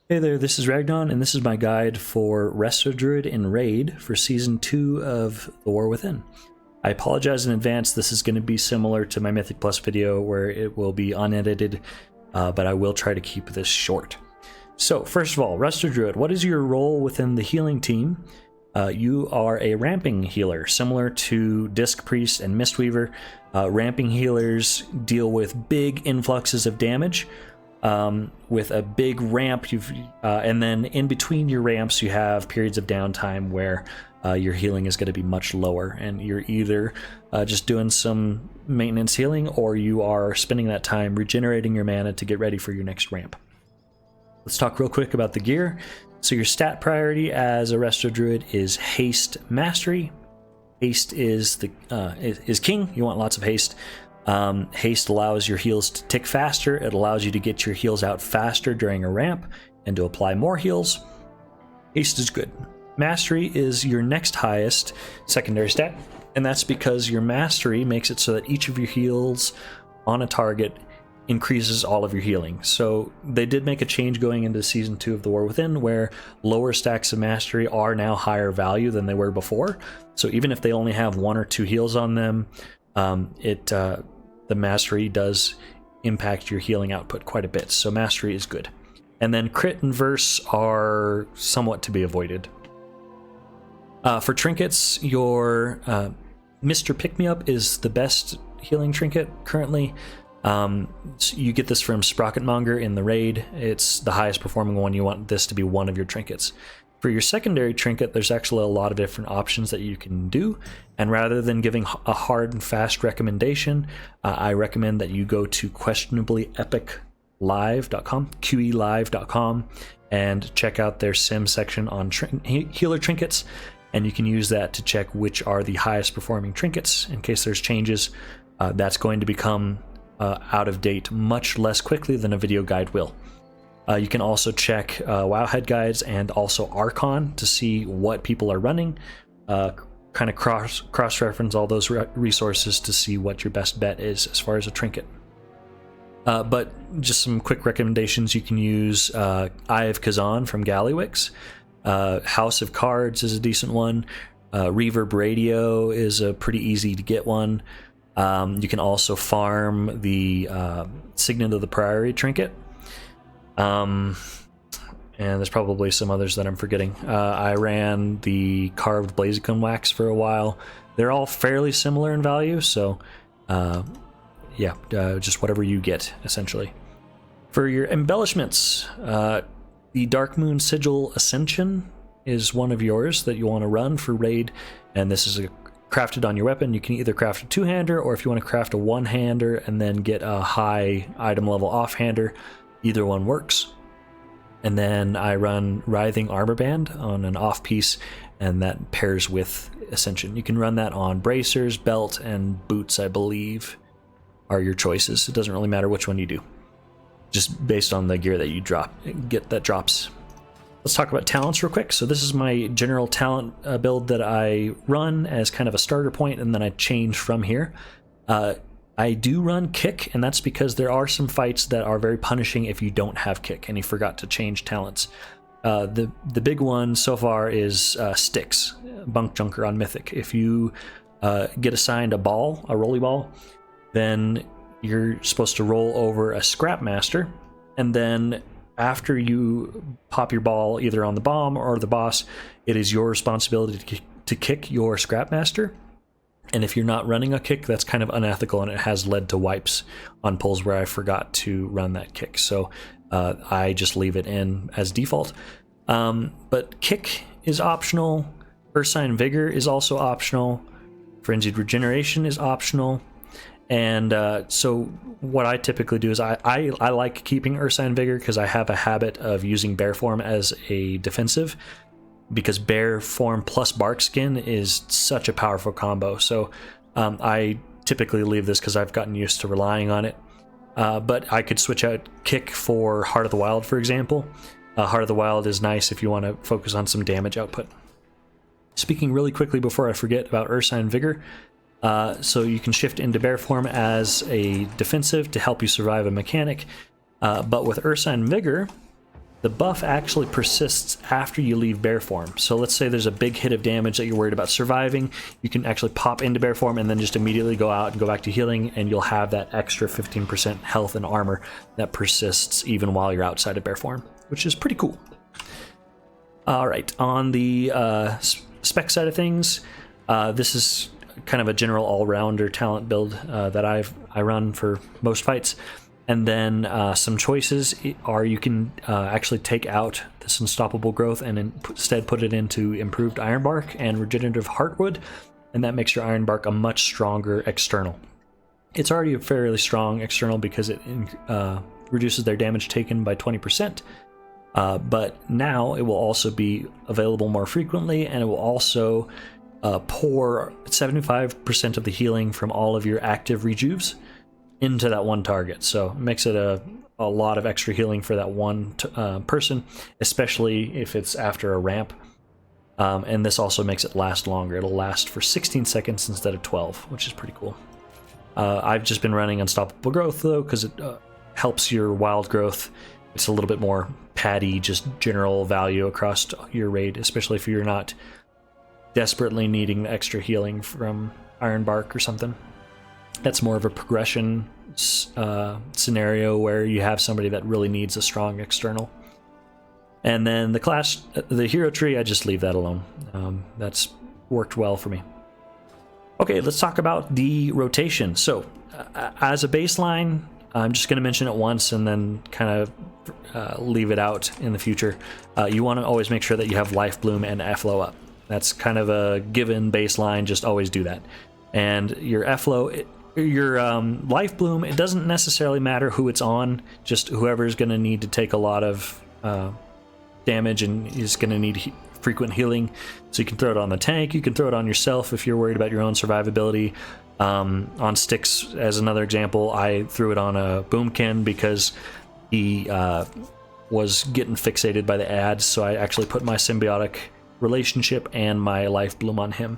Hey there, this is Ragnon, and this is my guide for Resto Druid in Raid for Season 2 of The War Within. I apologize in advance, this is going to be similar to my Mythic Plus video where it will be unedited, but I will try to keep this short. So, first of all, Resto Druid, what is your role within the healing team? You are a ramping healer, similar to Disc Priest and Mistweaver. Ramping healers deal with big influxes of damage. With a big ramp, and then in between your ramps you have periods of downtime where your healing is going to be much lower, and you're either just doing some maintenance healing or you are spending that time regenerating your mana to get ready for your next ramp. Let's talk real quick about the gear. So your stat priority as a Resto Druid is Haste Mastery. Haste is king. You want lots of haste. Haste allows your heals to tick faster. It allows you to get your heals out faster during a ramp and to apply more heals. Haste is good. Mastery is your next highest secondary stat, and that's because your mastery makes it so that each of your heals on a target increases all of your healing. So they did make a change going into Season 2 of The War Within where lower stacks of mastery are now higher value than they were before. So even if they only have 1 or 2 heals on them, the mastery does impact your healing output quite a bit, so mastery is good. And then crit and verse are somewhat to be avoided. For trinkets, your Mr. Pick-Me-Up is the best healing trinket currently. So you get this from Sprocketmonger in the raid. It's the highest performing one. You want this to be one of your trinkets. For your secondary trinket, there's actually a lot of different options that you can do, and rather than giving a hard and fast recommendation, I recommend that you go to questionablyepiclive.com, QElive.com, and check out their sim section on healer trinkets, and you can use that to check which are the highest performing trinkets. In case there's changes, that's going to become out of date much less quickly than a video guide will. You can also check Wowhead guides and also Archon to see what people are running, kind of cross-reference all those resources to see what your best bet is as far as a trinket. But just some quick recommendations: you can use Eye of Kazan from Gallywix. House of Cards is a decent one. Reverb Radio is a pretty easy to get one. You can also farm the Signet of the Priory trinket. And there's probably some others that I'm forgetting. I ran the carved Blaziken wax for a while. They're all fairly similar in value, so just whatever you get, essentially. For your embellishments, the Dark Moon Sigil Ascension is one of yours that you want to run for raid, and this is crafted on your weapon. You can either craft a two-hander, or if you want to craft a one-hander and then get a high item level off-hander, either one works. And then I run Writhing Armorband on an off piece, and that pairs with Ascension. You can run that on bracers, belt, and boots, I believe, are your choices. It doesn't really matter which one you do, just based on the gear that you get that drops. Let's talk about talents real quick. So this is my general talent build that I run as kind of a starter point, and then I change from here. I do run kick, and that's because there are some fights that are very punishing if you don't have kick and you forgot to change talents. The big one so far is Styx, Bunk Junker on Mythic. If you get assigned a rolly ball, then you're supposed to roll over a Scrapmaster, and then after you pop your ball either on the bomb or the boss, it is your responsibility to kick your Scrapmaster. And if you're not running a kick, that's kind of unethical, and it has led to wipes on pulls where I forgot to run that kick. So I just leave it in as default. But kick is optional. Ursine Vigor is also optional. Frenzied Regeneration is optional. And so what I typically do is I like keeping Ursine Vigor because I have a habit of using Bear Form as a defensive, because Bear Form plus Bark Skin is such a powerful combo. So I typically leave this because I've gotten used to relying on it. But I could switch out Kick for Heart of the Wild, for example. Heart of the Wild is nice if you want to focus on some damage output. Speaking really quickly before I forget about Ursine Vigor, so you can shift into Bear Form as a defensive to help you survive a mechanic. But with Ursine Vigor, the buff actually persists after you leave bear form. So let's say there's a big hit of damage that you're worried about surviving. You can actually pop into bear form and then just immediately go out and go back to healing, and you'll have that extra 15% health and armor that persists even while you're outside of bear form, which is pretty cool. All right, on the spec side of things, this is kind of a general all-rounder talent build that I run for most fights. And then some choices are you can actually take out this unstoppable growth and instead put it into improved ironbark and regenerative heartwood, and that makes your ironbark a much stronger external. It's already a fairly strong external because it reduces their damage taken by 20%, but now it will also be available more frequently, and it will also pour 75% of the healing from all of your active rejuves into that one target. So it makes it a lot of extra healing for that one person, especially if it's after a ramp. And this also makes it last longer. It'll last for 16 seconds instead of 12, which is pretty cool. I've just been running Unstoppable Growth though, because it helps your wild growth. It's a little bit more patty, just general value across your raid, especially if you're not desperately needing the extra healing from Ironbark or something. That's more of a progression scenario where you have somebody that really needs a strong external. And then the hero tree, I just leave that alone. That's worked well for me. Okay, let's talk about the rotation. So as a baseline, I'm just going to mention it once and then kind of leave it out in the future. You want to always make sure that you have Life Bloom and Flow up. That's kind of a given baseline, just always do that. And your Flow, your Life Bloom, it doesn't necessarily matter who it's on, just whoever's going to need to take a lot of damage and is going to need frequent healing. So you can throw it on the tank, you can throw it on yourself if you're worried about your own survivability. On Styx, as another example, I threw it on a Boomkin because he was getting fixated by the ads, so I actually put my symbiotic relationship and my Life Bloom on him.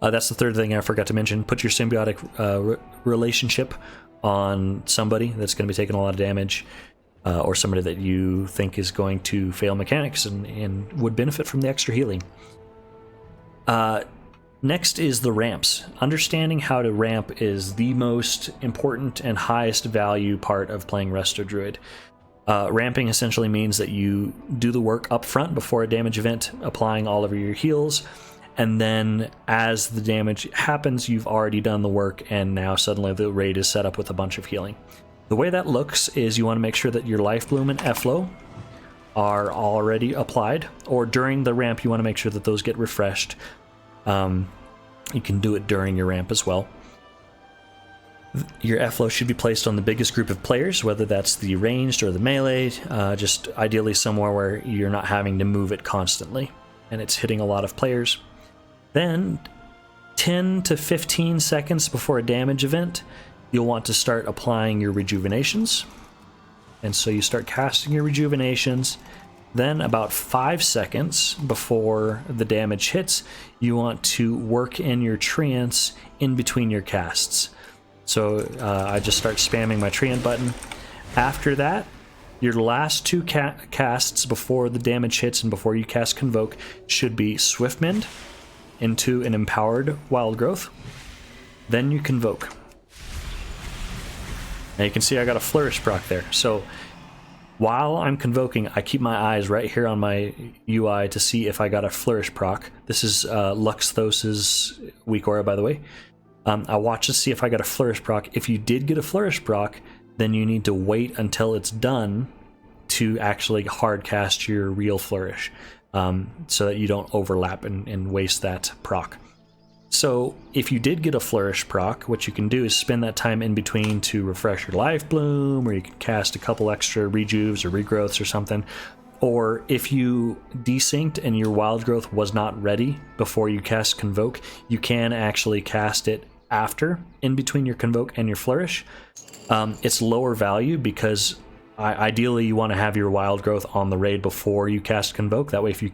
That's the third thing I forgot to mention. Put your symbiotic relationship on somebody that's going to be taking a lot of damage, or somebody that you think is going to fail mechanics and would benefit from the extra healing. Next is the ramps. Understanding how to ramp is the most important and highest value part of playing Resto Druid. Ramping essentially means that you do the work up front before a damage event, applying all of your heals, and then as the damage happens, you've already done the work, and now suddenly the raid is set up with a bunch of healing. The way that looks is you want to make sure that your Life Bloom and Flow are already applied, or during the ramp you want to make sure that those get refreshed. You can do it during your ramp as well. Your Flow should be placed on the biggest group of players, whether that's the ranged or the melee, just ideally somewhere where you're not having to move it constantly and it's hitting a lot of players. Then 10 to 15 seconds before a damage event, you'll want to start applying your rejuvenations. And so you start casting your rejuvenations. Then about 5 seconds before the damage hits, you want to work in your treants in between your casts. So I just start spamming my treant button. After that, your last two casts before the damage hits and before you cast Convoke should be Swiftmend into an empowered wild growth. Then you Convoke. Now you can see I got a Flourish proc there. So while I'm convoking, I keep my eyes right here on my UI to see if I got a Flourish proc. This is Luxthos's weak aura, by the way. I watch to see if I got a Flourish proc. If you did get a Flourish proc, then you need to wait until it's done to actually hard cast your real Flourish, so that you don't overlap and waste that proc. So if you did get a Flourish proc, what you can do is spend that time in between to refresh your Life Bloom, or you can cast a couple extra rejuves or regrowths or something. Or if you desynced and your wild growth was not ready before you cast Convoke, you can actually cast it after, in between your Convoke and your Flourish. It's lower value because ideally you want to have your wild growth on the raid before you cast Convoke. That way if you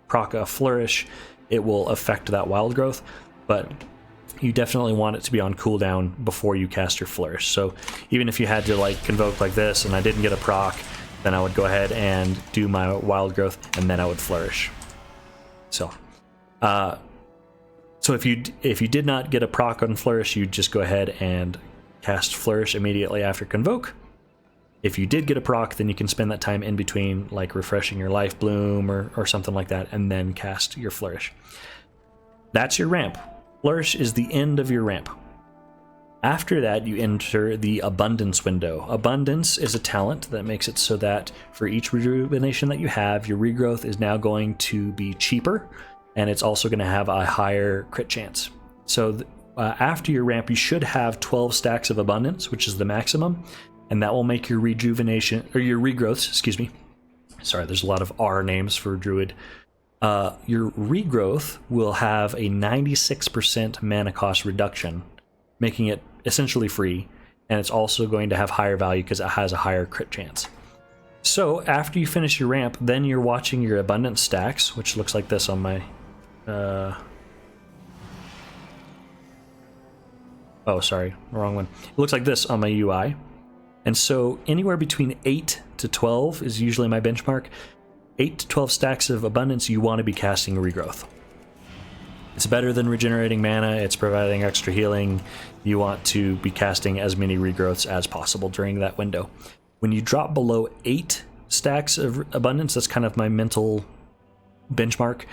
proc a Flourish, it will affect that wild growth. But you definitely want it to be on cooldown before you cast your flourish. So even if you had to like convoke like this and I didn't get a proc, then I would go ahead and do my wild growth and then I would flourish. So if you did not get a proc on flourish, you'd just go ahead and cast flourish immediately after convoke. If you did get a proc, then you can spend that time in between, like refreshing your life bloom or something like that, and then cast your flourish. That's your ramp. Flourish is the end of your ramp. After that, you enter the abundance window. Abundance is a talent that makes it so that for each rejuvenation that you have, your regrowth is now going to be cheaper, and it's also going to have a higher crit chance. So after your ramp, you should have 12 stacks of abundance, which is the maximum, and that will make your rejuvenation, or your regrowths, excuse me. Sorry, there's a lot of R names for Druid. Your regrowth will have a 96% mana cost reduction, making it essentially free, and it's also going to have higher value because it has a higher crit chance. So after you finish your ramp, then you're watching your abundance stacks, which looks like this on my oh, sorry, wrong one. It looks like this on my UI. And so anywhere between 8 to 12 is usually my benchmark. 8 to 12 stacks of abundance, you want to be casting regrowth. It's better than regenerating mana, it's providing extra healing. You want to be casting as many regrowths as possible during that window. When you drop below 8 stacks of abundance, that's kind of my mental benchmark,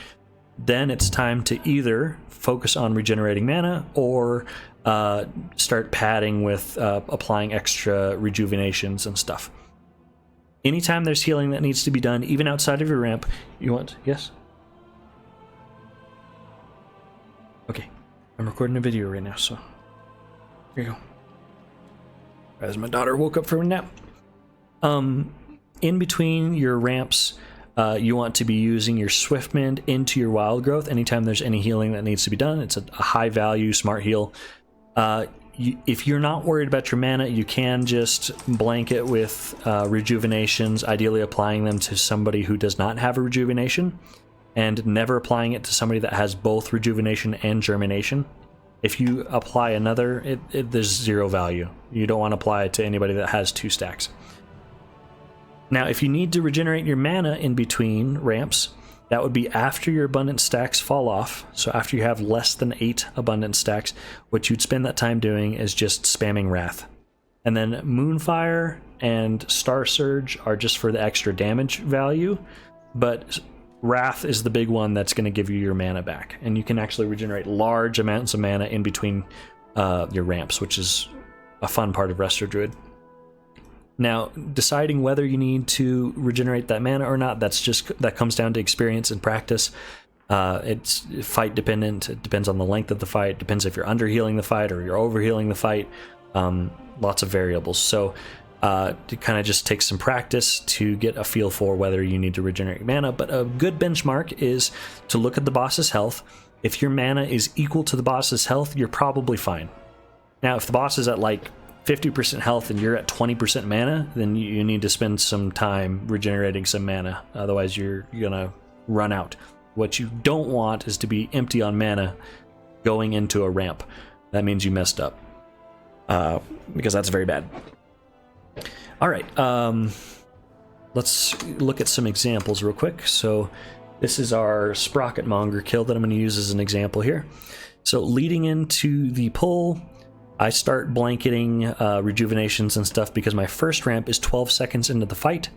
then it's time to either focus on regenerating mana or start padding with applying extra rejuvenations and stuff. Anytime there's healing that needs to be done, even outside of your ramp, you want... Yes? Okay. I'm recording a video right now, so... Here you go. As my daughter woke up from a nap. In between your ramps, you want to be using your Swift Mend into your Wild Growth anytime there's any healing that needs to be done. It's a high value, smart heal. If you're not worried about your mana, you can just blanket with rejuvenations, ideally applying them to somebody who does not have a rejuvenation, and never applying it to somebody that has both rejuvenation and germination. If you apply another, there's zero value. You don't want to apply it to anybody that has 2 stacks. Now, if you need to regenerate your mana in between ramps, that would be after your abundance stacks fall off. So after you have less than 8 abundance stacks, what you'd spend that time doing is just spamming Wrath. And then Moonfire and Star Surge are just for the extra damage value, but Wrath is the big one that's going to give you your mana back. And you can actually regenerate large amounts of mana in between your ramps, which is a fun part of Resto Druid. Now, deciding whether you need to regenerate that mana or not, that comes down to experience and practice. It's fight dependent. It depends on the length of the fight. It depends if you're under healing the fight or you're over healing the fight. Lots of variables. So it kind of just takes some practice to get a feel for whether you need to regenerate mana. But a good benchmark is to look at the boss's health. If your mana is equal to the boss's health, you're probably fine. Now, if the boss is at like 50% health and you're at 20% mana, then you need to spend some time regenerating some mana. Otherwise, you're gonna run out. What you don't want is to be empty on mana going into a ramp. That means you messed up, because that's very bad. All right, let's look at some examples real quick. So this is our Sprocket Monger kill that I'm going to use as an example here. So leading into the pull, I start blanketing rejuvenations and stuff because my first ramp is 12 seconds into the fight.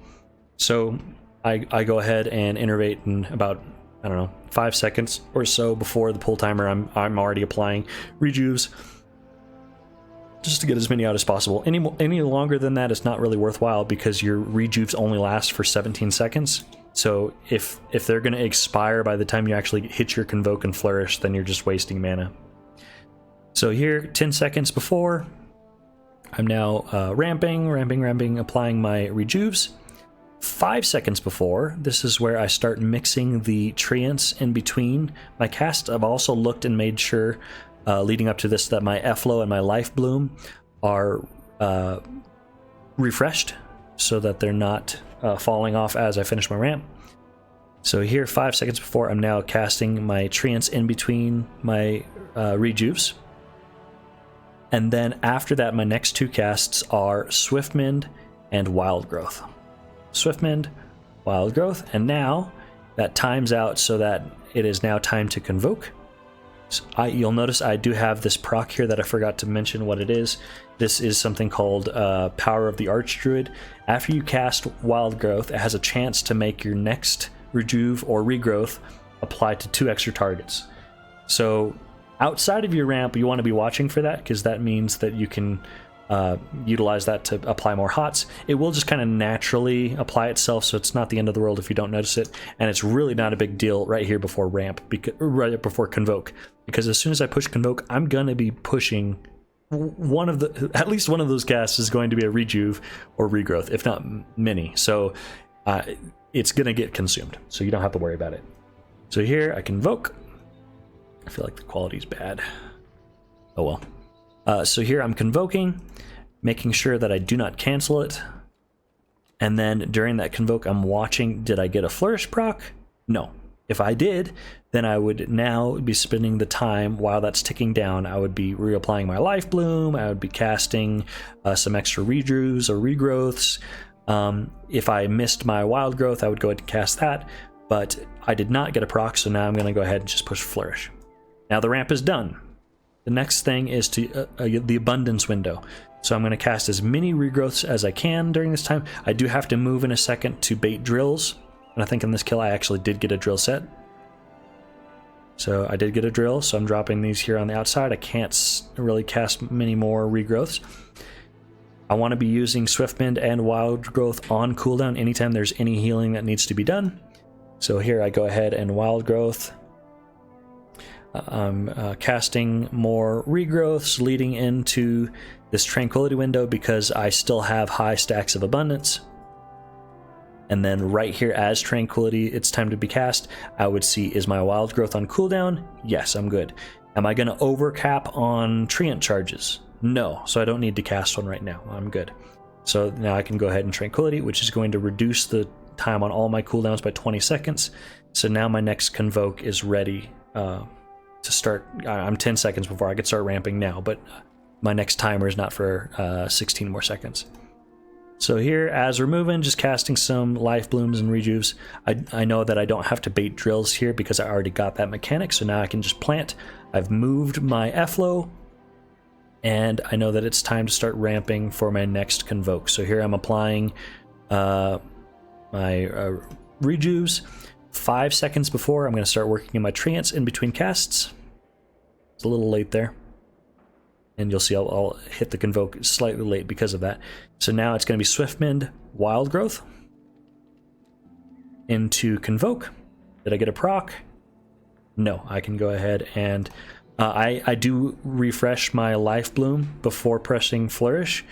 So I go ahead and innervate in about, I don't know, 5 seconds or so before the pull timer. I'm already applying rejuves just to get as many out as possible. Any longer than that is not really worthwhile because your rejuves only last for 17 seconds. So if they're going to expire by the time you actually hit your Convoke and Flourish, then you're just wasting mana. So here, 10 seconds before, I'm now ramping, applying my rejuves. 5 seconds before, this is where I start mixing the treants in between my cast. I've also looked and made sure, leading up to this, that my Efflow and my Life Bloom are refreshed so that they're not falling off as I finish my ramp. So here, 5 seconds before, I'm now casting my treants in between my rejuves. And then after that, my next two casts are Swiftmend and Wild Growth. Swiftmend, Wild Growth, and now that times out so that it is now time to Convoke. So you'll notice I do have this proc here that I forgot to mention what it is. This is something called Power of the Archdruid. After you cast Wild Growth, it has a chance to make your next Rejuve or Regrowth apply to 2 extra targets. So outside of your ramp, you want to be watching for that, because that means that you can utilize that to apply more hots. It will just kind of naturally apply itself, so it's not the end of the world if you don't notice it, and it's really not a big deal right here before ramp, right before Convoke, because as soon as I push Convoke, I'm gonna be pushing at least one of those casts is going to be a Rejuve or Regrowth, if not many. So it's gonna get consumed, so you don't have to worry about it. So here I Convoke. I feel like the quality's bad. Oh well. So here I'm Convoking, making sure that I do not cancel it. And then during that Convoke, I'm watching, did I get a Flourish proc? No. If I did, then I would now be spending the time while that's ticking down. I would be reapplying my Life Bloom. I would be casting some extra Rejuves or Regrowths. If I missed my Wild Growth, I would go ahead and cast that. But I did not get a proc, so now I'm going to go ahead and just push Flourish. Now the ramp is done. The next thing is to the Abundance window. So I'm going to cast as many Regrowths as I can during this time. I do have to move in a second to bait drills. And I think in this kill I actually did get a drill set. So I did get a drill, so I'm dropping these here on the outside. I can't really cast many more Regrowths. I want to be using Swiftmend and Wild Growth on cooldown anytime there's any healing that needs to be done. So here I go ahead and Wild Growth. I'm casting more Regrowths leading into this Tranquility window because I still have high stacks of Abundance. And then right here as Tranquility, it's time to be cast, I would see, is my Wild Growth on cooldown? Yes, I'm good. Am I going to overcap on Treant charges? No, so I don't need to cast one right now. I'm good. So now I can go ahead and Tranquility, which is going to reduce the time on all my cooldowns by 20 seconds. So now my next Convoke is ready to start. I'm 10 seconds before I could start ramping now, but my next timer is not for 16 more seconds. So here, as we're moving, just casting some Life Blooms and Rejuves. I know that I don't have to bait drills here because I already got that mechanic, so now I can just plant. I've moved my Efflow, and I know that it's time to start ramping for my next Convoke. So here I'm applying my Rejuves. 5 seconds before, I'm going to start working in my Treants in between casts. It's a little late there. And you'll see I'll hit the Convoke slightly late because of that. So now it's going to be Swiftmend, Wild Growth into Convoke. Did I get a proc? No, I can go ahead and I do refresh my Life Bloom before pressing Flourish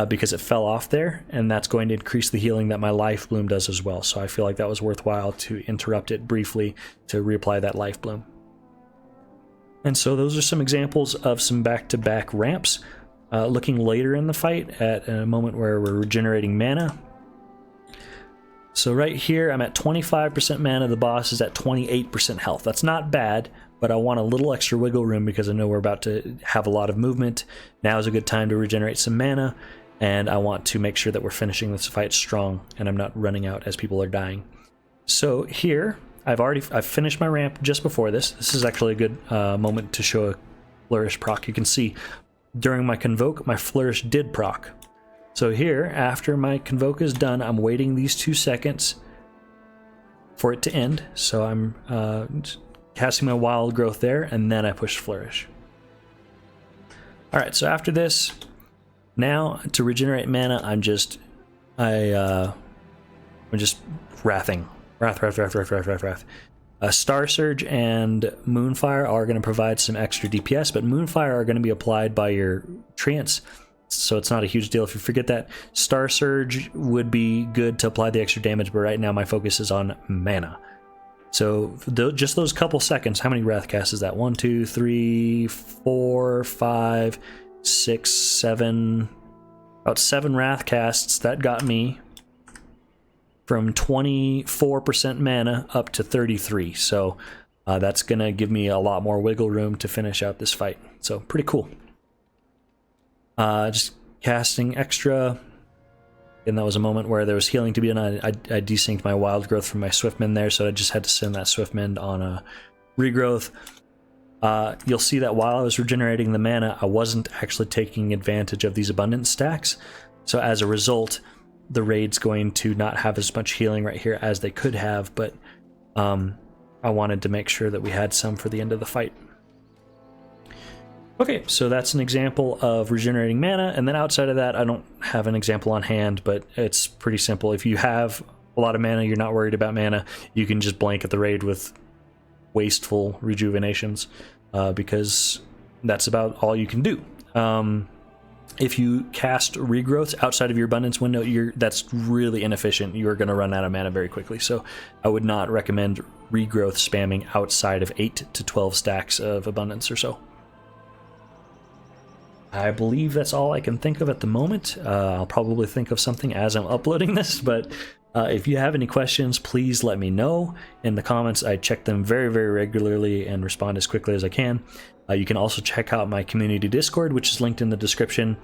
because it fell off there, and that's going to increase the healing that my Life Bloom does as well. So I feel like that was worthwhile to interrupt it briefly to reapply that Life Bloom. And so those are some examples of some back-to-back ramps. Looking later in the fight at a moment where we're regenerating mana. So right here, I'm at 25% mana. The boss is at 28% health. That's not bad, but I want a little extra wiggle room because I know we're about to have a lot of movement. Now is a good time to regenerate some mana, and I want to make sure that we're finishing this fight strong and I'm not running out as people are dying. So here, I've finished my ramp just before this. This is actually a good moment to show a Flourish proc. You can see during my Convoke, my Flourish did proc. So here, after my Convoke is done, I'm waiting these 2 seconds for it to end. So I'm casting my Wild Growth there, and then I push Flourish. Alright, so after this, now to regenerate mana, I'm just wrathing. Wrath. Star Surge and Moonfire are going to provide some extra DPS, but Moonfire are going to be applied by your Treants, so it's not a huge deal if you forget that. Star Surge would be good to apply the extra damage, but right now my focus is on mana. So just those couple seconds, how many Wrath casts is that? 1, 2, 3, 4, 5, 6, 7, about 7 Wrath casts. That got me from 24% mana up to 33, so that's gonna give me a lot more wiggle room to finish out this fight. So pretty cool. just casting extra. And that was a moment where there was healing to be, and I desynced my wild growth from my Swiftmend there, so I just had to send that Swiftmend on a regrowth. You'll see that while I was regenerating the mana, I wasn't actually taking advantage of these abundance stacks. So as a result, the raid's going to not have as much healing right here as they could have, but I wanted to make sure that we had some for the end of the fight. Okay, so that's an example of regenerating mana, and then outside of that, I don't have an example on hand, but it's pretty simple. If you have a lot of mana, you're not worried about mana, you can just blanket the raid with wasteful rejuvenations, because that's about all you can do. If you cast regrowths outside of your abundance window, that's really inefficient. You're going to run out of mana very quickly, so I would not recommend regrowth spamming outside of 8 to 12 stacks of abundance or so. I believe that's all I can think of at the moment. I'll probably think of something as I'm uploading this, but if you have any questions, please let me know in the comments. I check them very, very regularly and respond as quickly as I can. You can also check out my community Discord, which is linked in the description,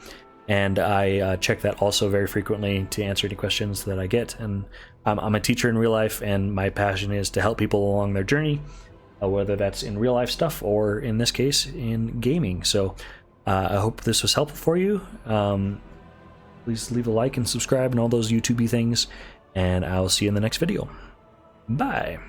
and I check that also very frequently to answer any questions that I get. And I'm a teacher in real life, and my passion is to help people along their journey, whether that's in real life stuff or in this case in gaming. So I hope this was helpful for you. Please leave a like and subscribe and all those YouTube-y things, and I'll see you in the next video. Bye.